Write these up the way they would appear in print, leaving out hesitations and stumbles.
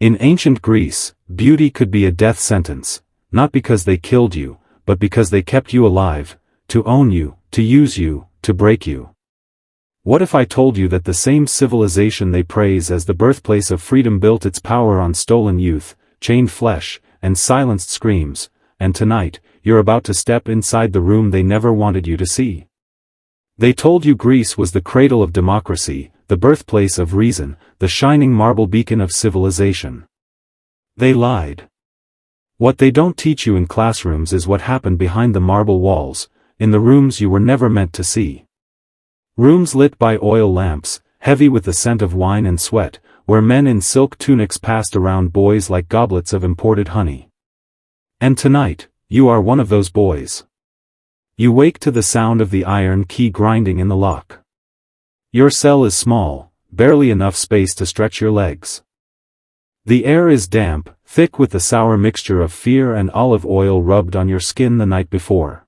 In ancient Greece, beauty could be a death sentence, not because they killed you, but because they kept you alive, to own you, to use you, to break you. What if I told you that the same civilization they praise as the birthplace of freedom built its power on stolen youth, chained flesh, and silenced screams, and tonight, you're about to step inside the room they never wanted you to see? They told you Greece was the cradle of democracy, the birthplace of reason, the shining marble beacon of civilization. They lied. What they don't teach you in classrooms is what happened behind the marble walls, in the rooms you were never meant to see. Rooms lit by oil lamps, heavy with the scent of wine and sweat, where men in silk tunics passed around boys like goblets of imported honey. And tonight, you are one of those boys. You wake to the sound of the iron key grinding in the lock. Your cell is small, barely enough space to stretch your legs. The air is damp, thick with the sour mixture of fear and olive oil rubbed on your skin the night before.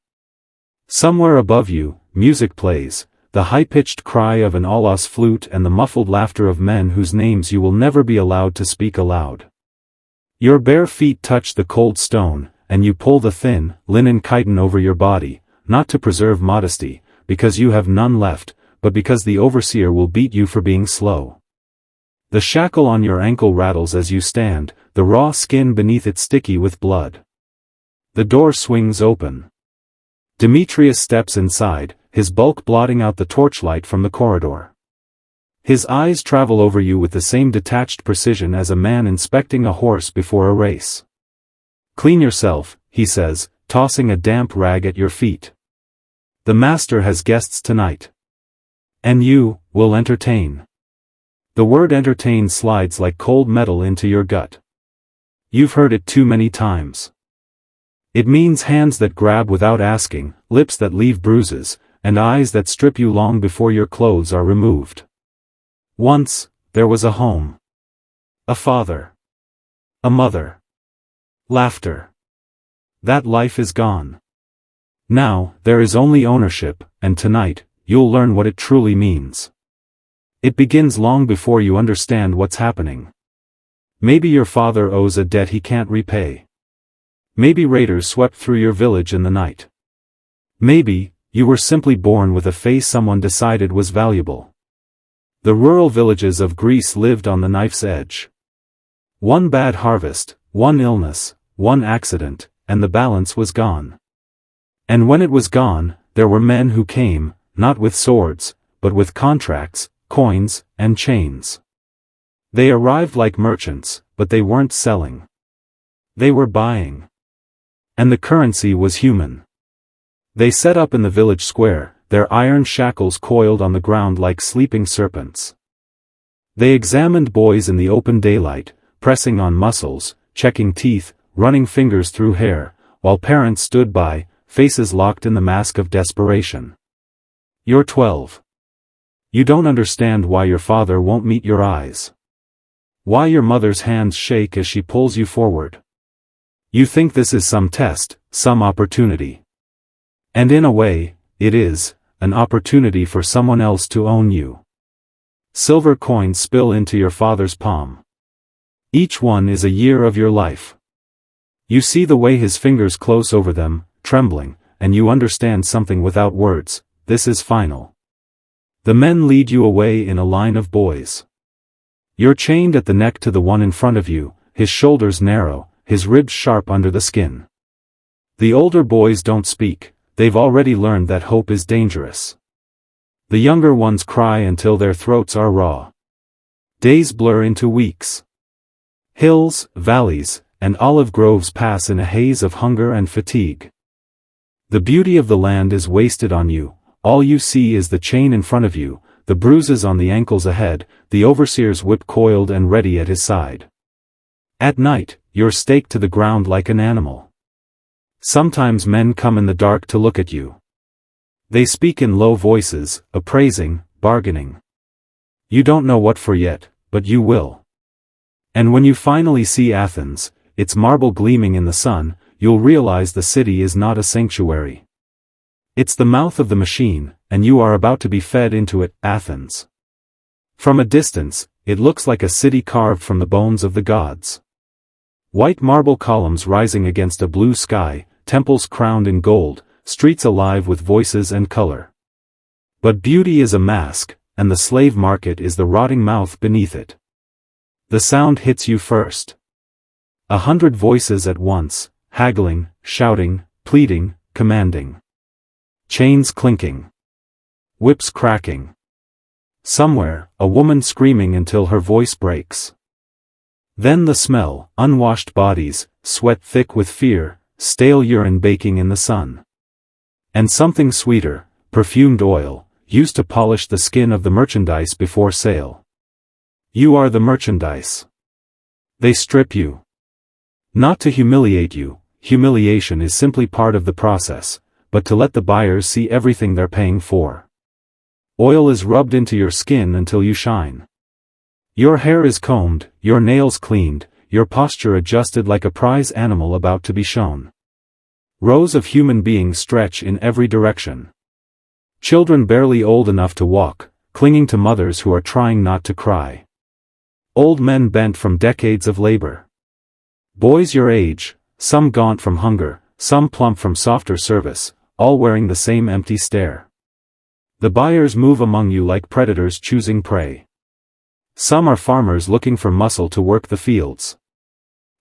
Somewhere above you, music plays, the high-pitched cry of an alas flute and the muffled laughter of men whose names you will never be allowed to speak aloud. Your bare feet touch the cold stone, and you pull the thin, linen chiton over your body, not to preserve modesty, because you have none left, but because the overseer will beat you for being slow. The shackle on your ankle rattles as you stand, the raw skin beneath it sticky with blood. The door swings open. Demetrius steps inside, his bulk blotting out the torchlight from the corridor. His eyes travel over you with the same detached precision as a man inspecting a horse before a race. "Clean yourself," he says, tossing a damp rag at your feet. "The master has guests tonight. And you will entertain." The word entertain slides like cold metal into your gut. You've heard it too many times. It means hands that grab without asking, lips that leave bruises, and eyes that strip you long before your clothes are removed. Once, there was a home. A father. A mother. Laughter. That life is gone. Now, there is only ownership, and tonight, you'll learn what it truly means. It begins long before you understand what's happening. Maybe your father owes a debt he can't repay. Maybe raiders swept through your village in the night. Maybe, you were simply born with a face someone decided was valuable. The rural villages of Greece lived on the knife's edge. One bad harvest, one illness, one accident, and the balance was gone. And when it was gone, there were men who came, not with swords, but with contracts, coins, and chains. They arrived like merchants, but they weren't selling. They were buying. And the currency was human. They set up in the village square, their iron shackles coiled on the ground like sleeping serpents. They examined boys in the open daylight, pressing on muscles, checking teeth, running fingers through hair, while parents stood by, faces locked in the mask of desperation. You're 12. You don't understand why your father won't meet your eyes. Why your mother's hands shake as she pulls you forward. You think this is some test, some opportunity. And in a way, it is, an opportunity for someone else to own you. Silver coins spill into your father's palm. Each one is a year of your life. You see the way his fingers close over them, trembling, and you understand something without words: this is final. The men lead you away in a line of boys. You're chained at the neck to the one in front of you, his shoulders narrow, his ribs sharp under the skin. The older boys don't speak, they've already learned that hope is dangerous. The younger ones cry until their throats are raw. Days blur into weeks. Hills, valleys, and olive groves pass in a haze of hunger and fatigue. The beauty of the land is wasted on you. All you see is the chain in front of you, the bruises on the ankles ahead, the overseer's whip coiled and ready at his side. At night, you're staked to the ground like an animal. Sometimes men come in the dark to look at you. They speak in low voices, appraising, bargaining. You don't know what for yet, but you will. And when you finally see Athens, its marble gleaming in the sun, you'll realize the city is not a sanctuary. It's the mouth of the machine, and you are about to be fed into it, Athens. From a distance, it looks like a city carved from the bones of the gods. White marble columns rising against a blue sky, temples crowned in gold, streets alive with voices and color. But beauty is a mask, and the slave market is the rotting mouth beneath it. The sound hits you first. 100 voices at once, haggling, shouting, pleading, commanding. Chains clinking. Whips cracking. Somewhere, a woman screaming until her voice breaks. Then the smell, unwashed bodies, sweat thick with fear, stale urine baking in the sun. And something sweeter, perfumed oil, used to polish the skin of the merchandise before sale. You are the merchandise. They strip you. Not to humiliate you, humiliation is simply part of the process, but to let the buyers see everything they're paying for. Oil is rubbed into your skin until you shine. Your hair is combed, your nails cleaned, your posture adjusted like a prize animal about to be shown. Rows of human beings stretch in every direction. Children barely old enough to walk, clinging to mothers who are trying not to cry. Old men bent from decades of labor. Boys your age, some gaunt from hunger, some plump from softer service, all wearing the same empty stare. The buyers move among you like predators choosing prey. Some are farmers looking for muscle to work the fields.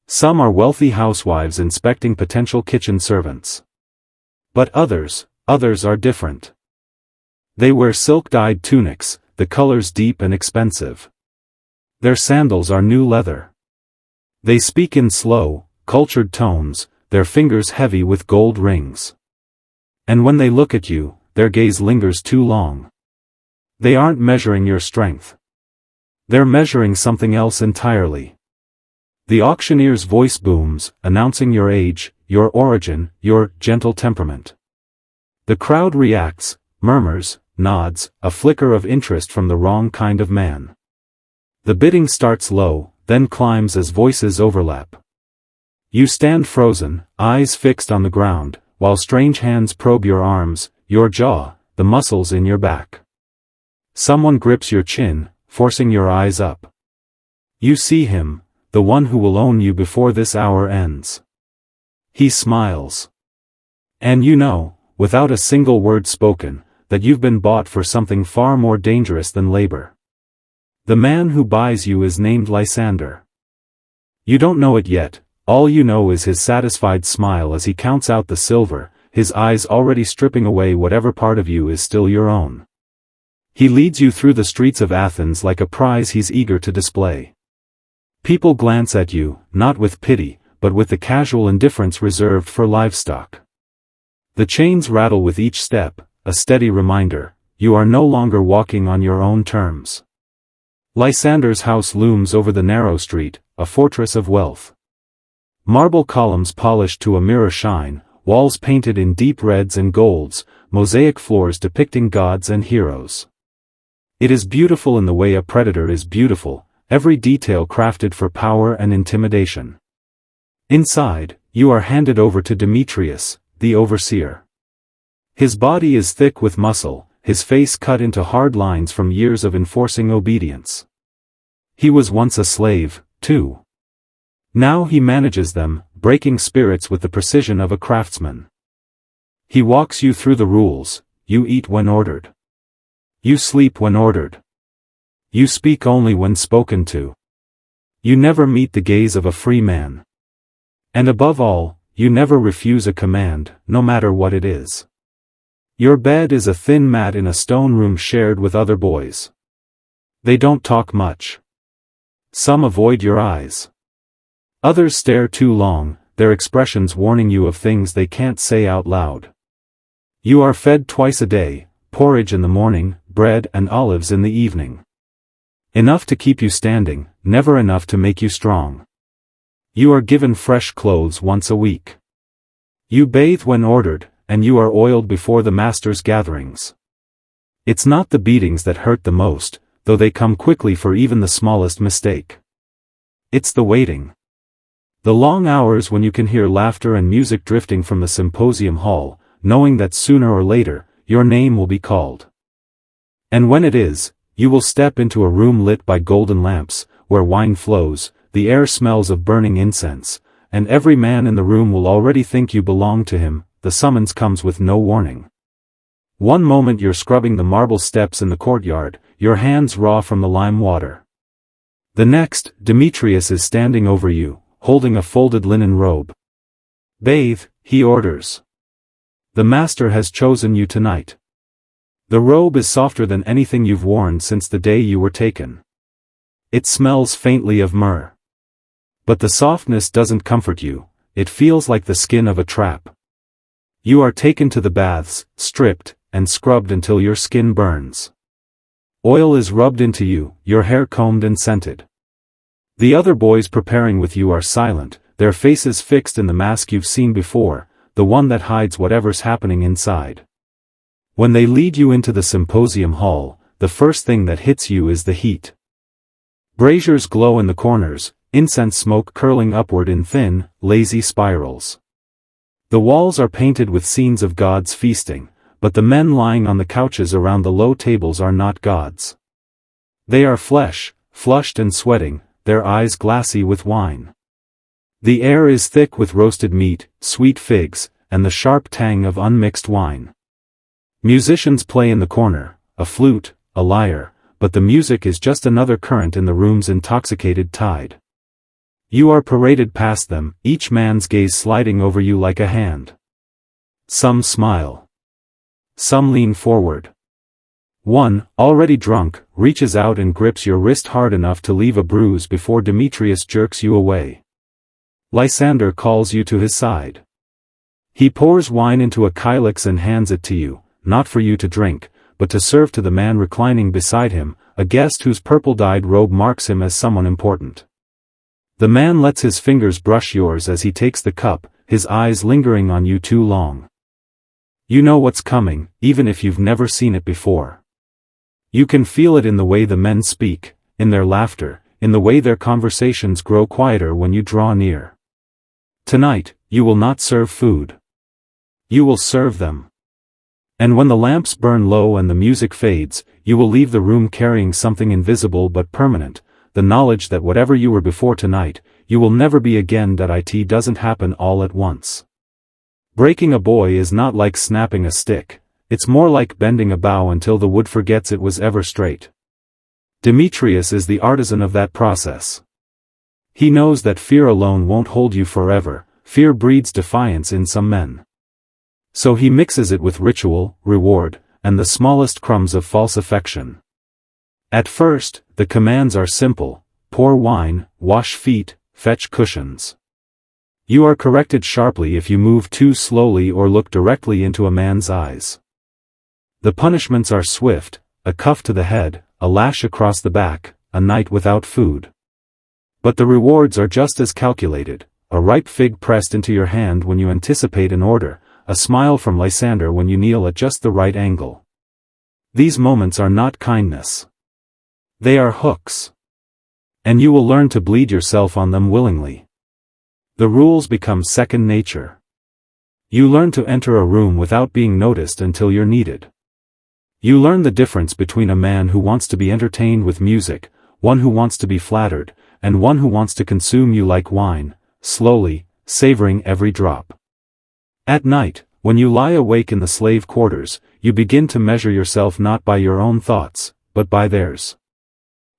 Some are wealthy housewives inspecting potential kitchen servants. But others are different. They wear silk-dyed tunics, the colors deep and expensive. Their sandals are new leather. They speak in slow, cultured tones, their fingers heavy with gold rings. And when they look at you, their gaze lingers too long. They aren't measuring your strength. They're measuring something else entirely. The auctioneer's voice booms, announcing your age, your origin, your gentle temperament. The crowd reacts, murmurs, nods, a flicker of interest from the wrong kind of man. The bidding starts low, then climbs as voices overlap. You stand frozen, eyes fixed on the ground, while strange hands probe your arms, your jaw, the muscles in your back. Someone grips your chin, forcing your eyes up. You see him, the one who will own you before this hour ends. He smiles. And you know, without a single word spoken, that you've been bought for something far more dangerous than labor. The man who buys you is named Lysander. You don't know it yet, all you know is his satisfied smile as he counts out the silver, his eyes already stripping away whatever part of you is still your own. He leads you through the streets of Athens like a prize he's eager to display. People glance at you, not with pity, but with the casual indifference reserved for livestock. The chains rattle with each step, a steady reminder, you are no longer walking on your own terms. Lysander's house looms over the narrow street, a fortress of wealth. Marble columns polished to a mirror shine, walls painted in deep reds and golds, mosaic floors depicting gods and heroes. It is beautiful in the way a predator is beautiful, every detail crafted for power and intimidation. Inside, you are handed over to Demetrius, the overseer. His body is thick with muscle, his face cut into hard lines from years of enforcing obedience. He was once a slave, too. Now he manages them, breaking spirits with the precision of a craftsman. He walks you through the rules, you eat when ordered. You sleep when ordered. You speak only when spoken to. You never meet the gaze of a free man. And above all, you never refuse a command, no matter what it is. Your bed is a thin mat in a stone room shared with other boys. They don't talk much. Some avoid your eyes. Others stare too long, their expressions warning you of things they can't say out loud. You are fed twice a day, porridge in the morning, bread and olives in the evening. Enough to keep you standing, never enough to make you strong. You are given fresh clothes once a week. You bathe when ordered, and you are oiled before the master's gatherings. It's not the beatings that hurt the most, though they come quickly for even the smallest mistake. It's the waiting. The long hours when you can hear laughter and music drifting from the symposium hall, knowing that sooner or later, your name will be called. And when it is, You will step into a room lit by golden lamps, where wine flows, the air smells of burning incense, and every man in the room will already think you belong to him. The summons comes with no warning. One moment you're scrubbing the marble steps in the courtyard, your hands raw from the lime water. The next, Demetrius is standing over you, holding a folded linen robe. Bathe, he orders. The master has chosen you tonight. The robe is softer than anything you've worn since the day you were taken. It smells faintly of myrrh. But the softness doesn't comfort you, it feels like the skin of a trap. You are taken to the baths, stripped, and scrubbed until your skin burns. Oil is rubbed into you, your hair combed and scented. The other boys preparing with you are silent, their faces fixed in the mask you've seen before, the one that hides whatever's happening inside. When they lead you into the symposium hall, the first thing that hits you is the heat. Braziers glow in the corners, incense smoke curling upward in thin, lazy spirals. The walls are painted with scenes of gods feasting, but the men lying on the couches around the low tables are not gods. They are flesh, flushed and sweating, their eyes glassy with wine. The air is thick with roasted meat, sweet figs, and the sharp tang of unmixed wine. Musicians play in the corner, a flute, a lyre, but the music is just another current in the room's intoxicated tide. You are paraded past them, each man's gaze sliding over you like a hand. Some smile. Some lean forward. One, already drunk, reaches out and grips your wrist hard enough to leave a bruise before Demetrius jerks you away. Lysander calls you to his side. He pours wine into a kylix and hands it to you, not for you to drink, but to serve to the man reclining beside him, a guest whose purple-dyed robe marks him as someone important. The man lets his fingers brush yours as he takes the cup, his eyes lingering on you too long. You know what's coming, even if you've never seen it before. You can feel it in the way the men speak, in their laughter, in the way their conversations grow quieter when you draw near. Tonight, you will not serve food. You will serve them. And when the lamps burn low and the music fades, you will leave the room carrying something invisible but permanent, the knowledge that whatever you were before tonight, you will never be again. It doesn't happen all at once. Breaking a boy is not like snapping a stick, it's more like bending a bow until the wood forgets it was ever straight. Demetrius is the artisan of that process. He knows that fear alone won't hold you forever, fear breeds defiance in some men. So he mixes it with ritual, reward, and the smallest crumbs of false affection. At first, the commands are simple: pour wine, wash feet, fetch cushions. You are corrected sharply if you move too slowly or look directly into a man's eyes. The punishments are swift: a cuff to the head, a lash across the back, a night without food. But the rewards are just as calculated: a ripe fig pressed into your hand when you anticipate an order, a smile from Lysander when you kneel at just the right angle. These moments are not kindness. They are hooks. And you will learn to bleed yourself on them willingly. The rules become second nature. You learn to enter a room without being noticed until you're needed. You learn the difference between a man who wants to be entertained with music, one who wants to be flattered, and one who wants to consume you like wine, slowly, savoring every drop. At night, when you lie awake in the slave quarters, you begin to measure yourself not by your own thoughts, but by theirs.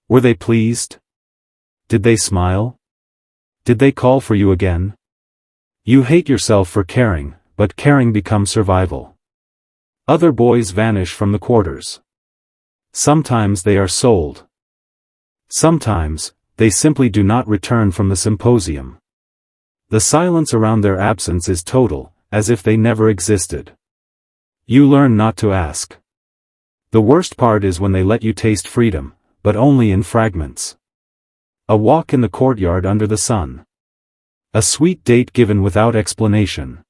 Were they pleased? Did they smile? Did they call for you again? You hate yourself for caring, but caring becomes survival. Other boys vanish from the quarters. Sometimes they are sold. Sometimes, they simply do not return from the symposium. The silence around their absence is total, as if they never existed. You learn not to ask. The worst part is when they let you taste freedom, but only in fragments. A walk in the courtyard under the sun. A sweet date given without explanation.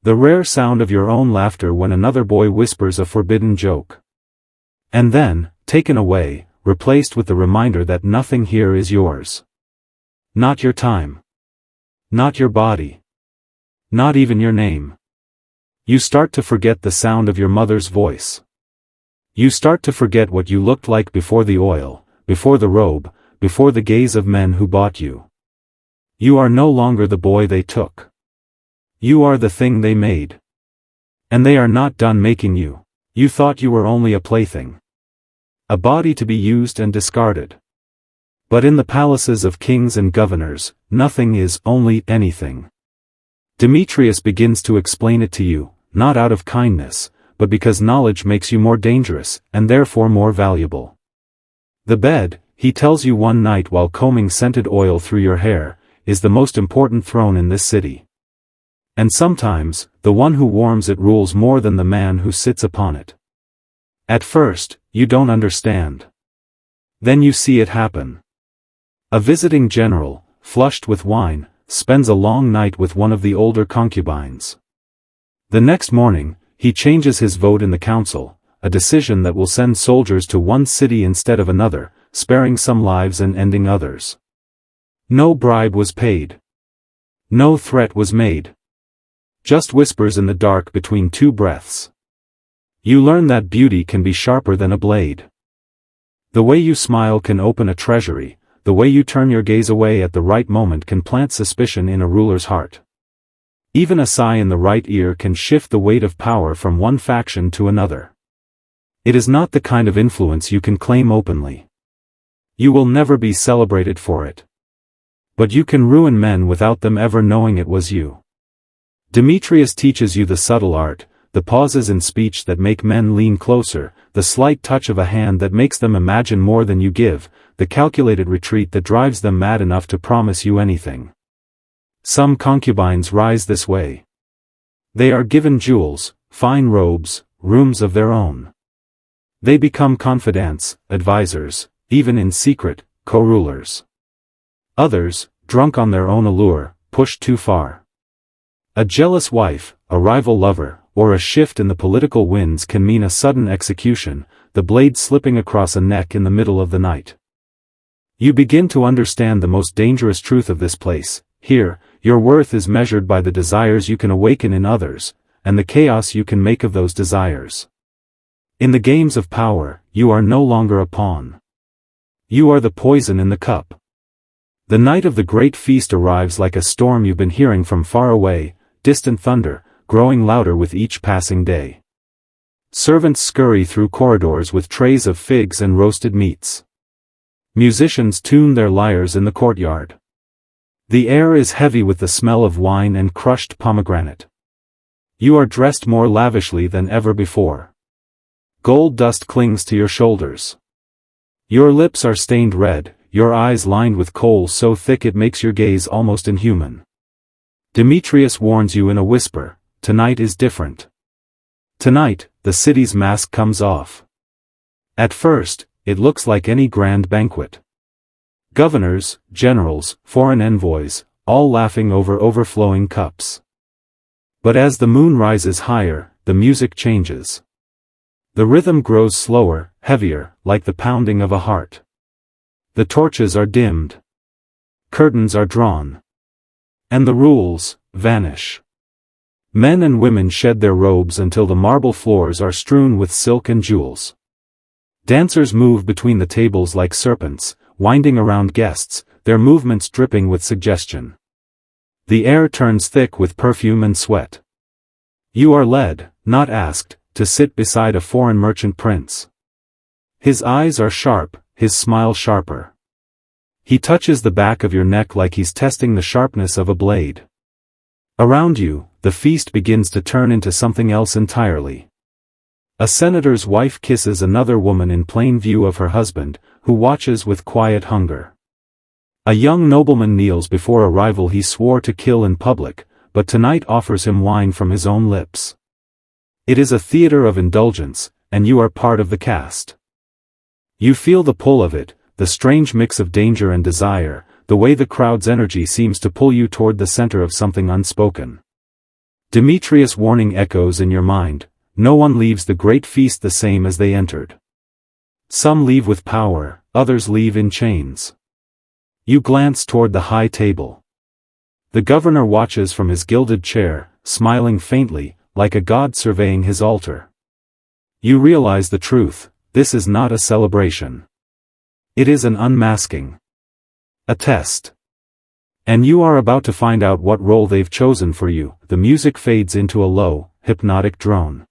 The rare sound of your own laughter when another boy whispers a forbidden joke. And then, taken away, replaced with the reminder that nothing here is yours. Not your time. Not your body. Not even your name. You start to forget the sound of your mother's voice. You start to forget what you looked like before the oil, before the robe, before the gaze of men who bought you. You are no longer the boy they took. You are the thing they made. And they are not done making you. You thought you were only a plaything. A body to be used and discarded. But in the palaces of kings and governors, nothing is only anything. Demetrius begins to explain it to you, not out of kindness, but because knowledge makes you more dangerous, and therefore more valuable. The bed, he tells you one night while combing scented oil through your hair, is the most important throne in this city. And sometimes, the one who warms it rules more than the man who sits upon it. At first, you don't understand. Then you see it happen. A visiting general, flushed with wine, spends a long night with one of the older concubines. The next morning, he changes his vote in the council, a decision that will send soldiers to one city instead of another, sparing some lives and ending others. No bribe was paid. No threat was made. Just whispers in the dark between two breaths. You learn that beauty can be sharper than a blade. The way you smile can open a treasury, the way you turn your gaze away at the right moment can plant suspicion in a ruler's heart. Even a sigh in the right ear can shift the weight of power from one faction to another. It is not the kind of influence you can claim openly. You will never be celebrated for it. But you can ruin men without them ever knowing it was you. Demetrius teaches you the subtle art, the pauses in speech that make men lean closer, the slight touch of a hand that makes them imagine more than you give, the calculated retreat that drives them mad enough to promise you anything. Some concubines rise this way. They are given jewels, fine robes, rooms of their own. They become confidants, advisors, even in secret, co-rulers. Others, drunk on their own allure, push too far. A jealous wife, a rival lover, or a shift in the political winds can mean a sudden execution, the blade slipping across a neck in the middle of the night. You begin to understand the most dangerous truth of this place. Here, your worth is measured by the desires you can awaken in others, and the chaos you can make of those desires. In the games of power, you are no longer a pawn. You are the poison in the cup. The night of the great feast arrives like a storm you've been hearing from far away, distant thunder, growing louder with each passing day. Servants scurry through corridors with trays of figs and roasted meats. Musicians tune their lyres in the courtyard. The air is heavy with the smell of wine and crushed pomegranate. You are dressed more lavishly than ever before. Gold dust clings to your shoulders. Your lips are stained red, your eyes lined with kohl so thick it makes your gaze almost inhuman. Demetrius warns you in a whisper, tonight is different. Tonight, the city's mask comes off. At first, it looks like any grand banquet. Governors, generals, foreign envoys, all laughing over overflowing cups. But as the moon rises higher, the music changes. The rhythm grows slower, heavier, like the pounding of a heart. The torches are dimmed. Curtains are drawn. And the rules vanish. Men and women shed their robes until the marble floors are strewn with silk and jewels. Dancers move between the tables like serpents, winding around guests, their movements dripping with suggestion. The air turns thick with perfume and sweat. You are led, not asked, to sit beside a foreign merchant prince. His eyes are sharp, his smile sharper. He touches the back of your neck like he's testing the sharpness of a blade. Around you, the feast begins to turn into something else entirely. A senator's wife kisses another woman in plain view of her husband, who watches with quiet hunger. A young nobleman kneels before a rival he swore to kill in public, but tonight offers him wine from his own lips. It is a theater of indulgence, and you are part of the cast. You feel the pull of it, the strange mix of danger and desire, the way the crowd's energy seems to pull you toward the center of something unspoken. Demetrius' warning echoes in your mind, no one leaves the great feast the same as they entered. Some leave with power, others leave in chains. You glance toward the high table. The governor watches from his gilded chair, smiling faintly, like a god surveying his altar. You realize the truth, this is not a celebration. It is an unmasking. A test. And you are about to find out what role they've chosen for you. The music fades into a low, hypnotic drone.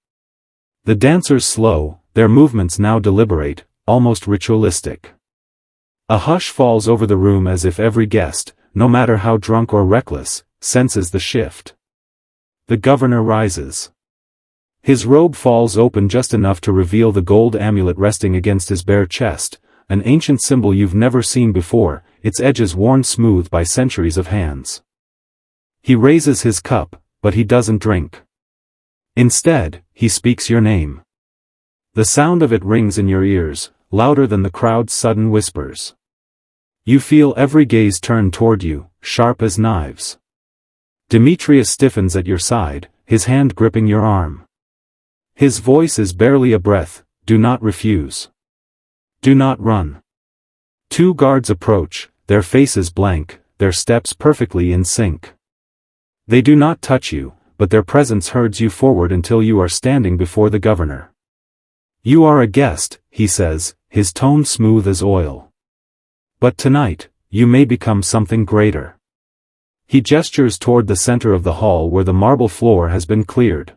The dancers slow, their movements now deliberate, almost ritualistic. A hush falls over the room as if every guest, no matter how drunk or reckless, senses the shift. The governor rises. His robe falls open just enough to reveal the gold amulet resting against his bare chest, an ancient symbol you've never seen before, its edges worn smooth by centuries of hands. He raises his cup, but he doesn't drink. Instead, he speaks your name. The sound of it rings in your ears, louder than the crowd's sudden whispers. You feel every gaze turn toward you, sharp as knives. Demetrius stiffens at your side, his hand gripping your arm. His voice is barely a breath, do not refuse. Do not run. Two guards approach, their faces blank, their steps perfectly in sync. They do not touch you, but their presence herds you forward until you are standing before the governor. You are a guest, he says, his tone smooth as oil. But tonight, you may become something greater. He gestures toward the center of the hall where the marble floor has been cleared.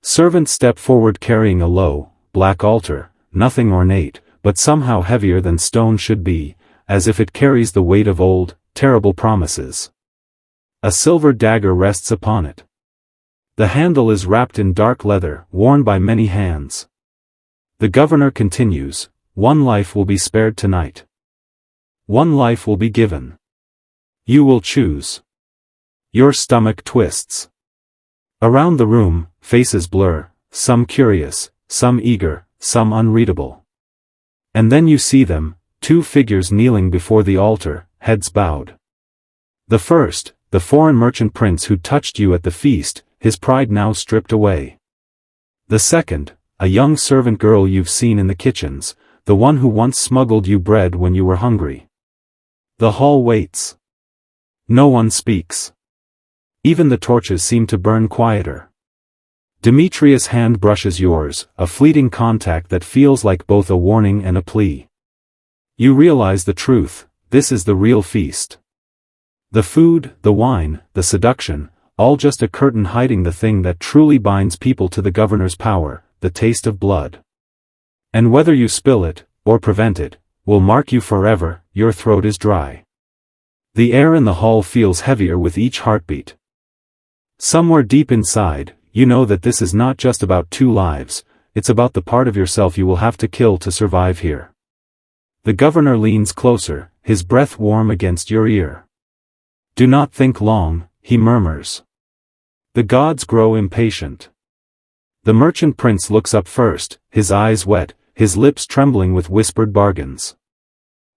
Servants step forward carrying a low, black altar, nothing ornate, but somehow heavier than stone should be, as if it carries the weight of old, terrible promises. A silver dagger rests upon it. The handle is wrapped in dark leather, worn by many hands. The governor continues, one life will be spared tonight. One life will be given. You will choose. Your stomach twists. Around the room, faces blur, some curious, some eager, some unreadable. And then you see them, two figures kneeling before the altar, heads bowed. The first, the foreign merchant prince who touched you at the feast, his pride now stripped away. The second, a young servant girl you've seen in the kitchens, the one who once smuggled you bread when you were hungry. The hall waits. No one speaks. Even the torches seem to burn quieter. Demetrius' hand brushes yours, a fleeting contact that feels like both a warning and a plea. You realize the truth, this is the real feast. The food, the wine, the seduction, all just a curtain hiding the thing that truly binds people to the governor's power, the taste of blood. And whether you spill it, or prevent it, will mark you forever, your throat is dry. The air in the hall feels heavier with each heartbeat. Somewhere deep inside, you know that this is not just about two lives, it's about the part of yourself you will have to kill to survive here. The governor leans closer, his breath warm against your ear. Do not think long, he murmurs. The gods grow impatient. The merchant prince looks up first, his eyes wet, his lips trembling with whispered bargains.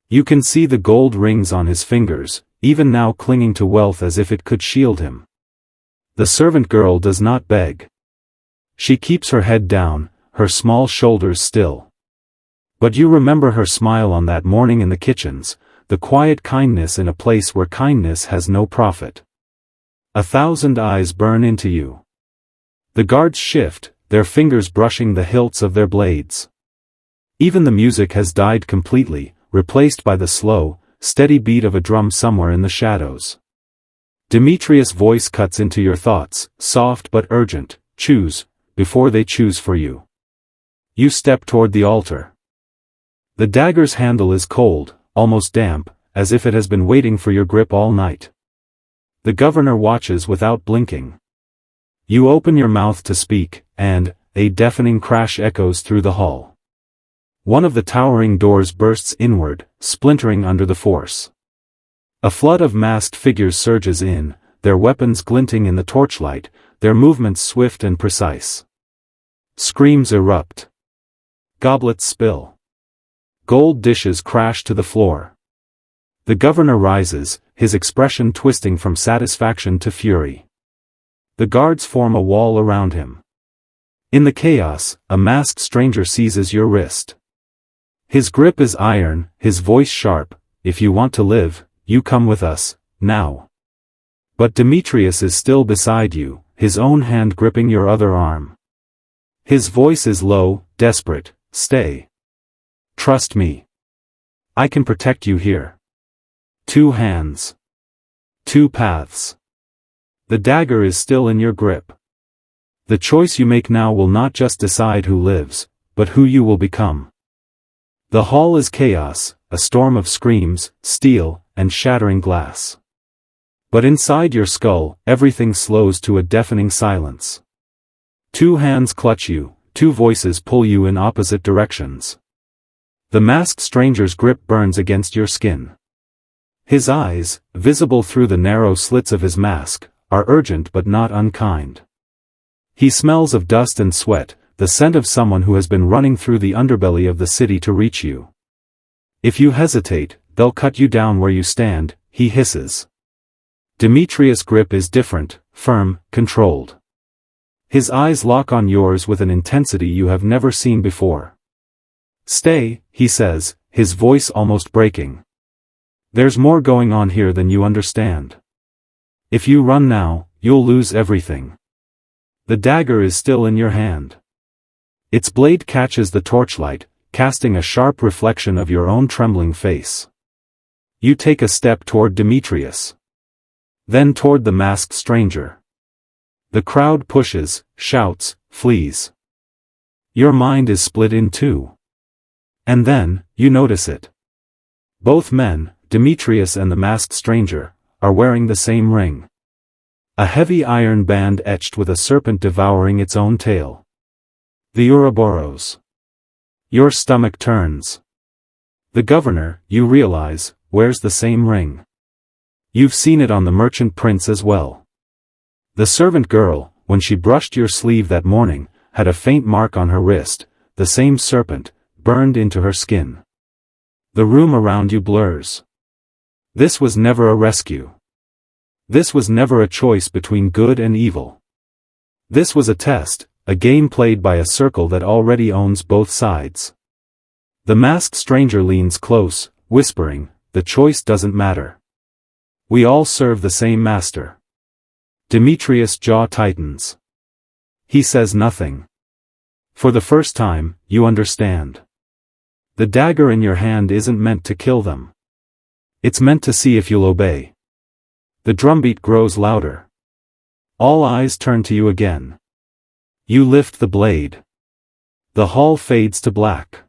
You can see the gold rings on his fingers, even now clinging to wealth as if it could shield him. The servant girl does not beg. She keeps her head down, her small shoulders still. But you remember her smile on that morning in the kitchens, the quiet kindness in a place where kindness has no profit. 1,000 eyes burn into you. The guards shift, their fingers brushing the hilts of their blades. Even the music has died completely, replaced by the slow, steady beat of a drum somewhere in the shadows. Demetrius' voice cuts into your thoughts, soft but urgent, choose, before they choose for you. You step toward the altar. The dagger's handle is cold, almost damp, as if it has been waiting for your grip all night. The governor watches without blinking. You open your mouth to speak, and a deafening crash echoes through the hall. One of the towering doors bursts inward, splintering under the force. A flood of masked figures surges in, their weapons glinting in the torchlight, their movements swift and precise. Screams erupt. Goblets spill. Gold dishes crash to the floor. The governor rises, his expression twisting from satisfaction to fury. The guards form a wall around him. In the chaos, a masked stranger seizes your wrist. His grip is iron, his voice sharp, if you want to live, you come with us, now. But Demetrius is still beside you, his own hand gripping your other arm. His voice is low, desperate. Stay. Trust me. I can protect you here. 2 hands. 2 paths. The dagger is still in your grip. The choice you make now will not just decide who lives, but who you will become. The hall is chaos, a storm of screams, steel, and shattering glass. But inside your skull, everything slows to a deafening silence. 2 hands clutch you, 2 voices pull you in opposite directions. The masked stranger's grip burns against your skin. His eyes, visible through the narrow slits of his mask, are urgent but not unkind. He smells of dust and sweat, the scent of someone who has been running through the underbelly of the city to reach you. If you hesitate, they'll cut you down where you stand, he hisses. Demetrius' grip is different, firm, controlled. His eyes lock on yours with an intensity you have never seen before. Stay, he says, his voice almost breaking. There's more going on here than you understand. If you run now, you'll lose everything. The dagger is still in your hand. Its blade catches the torchlight, casting a sharp reflection of your own trembling face. You take a step toward Demetrius. Then toward the masked stranger. The crowd pushes, shouts, flees. Your mind is split in 2. And then, you notice it. Both men, Demetrius and the masked stranger, are wearing the same ring. A heavy iron band etched with a serpent devouring its own tail. The Ouroboros. Your stomach turns. The governor, you realize, wears the same ring. You've seen it on the merchant prince as well. The servant girl, when she brushed your sleeve that morning, had a faint mark on her wrist, the same serpent, burned into her skin. The room around you blurs. This was never a rescue. This was never a choice between good and evil. This was a test, a game played by a circle that already owns both sides. The masked stranger leans close, whispering, the choice doesn't matter. We all serve the same master. Demetrius' jaw tightens. He says nothing. For the first time, you understand. The dagger in your hand isn't meant to kill them. It's meant to see if you'll obey. The drumbeat grows louder. All eyes turn to you again. You lift the blade. The hall fades to black.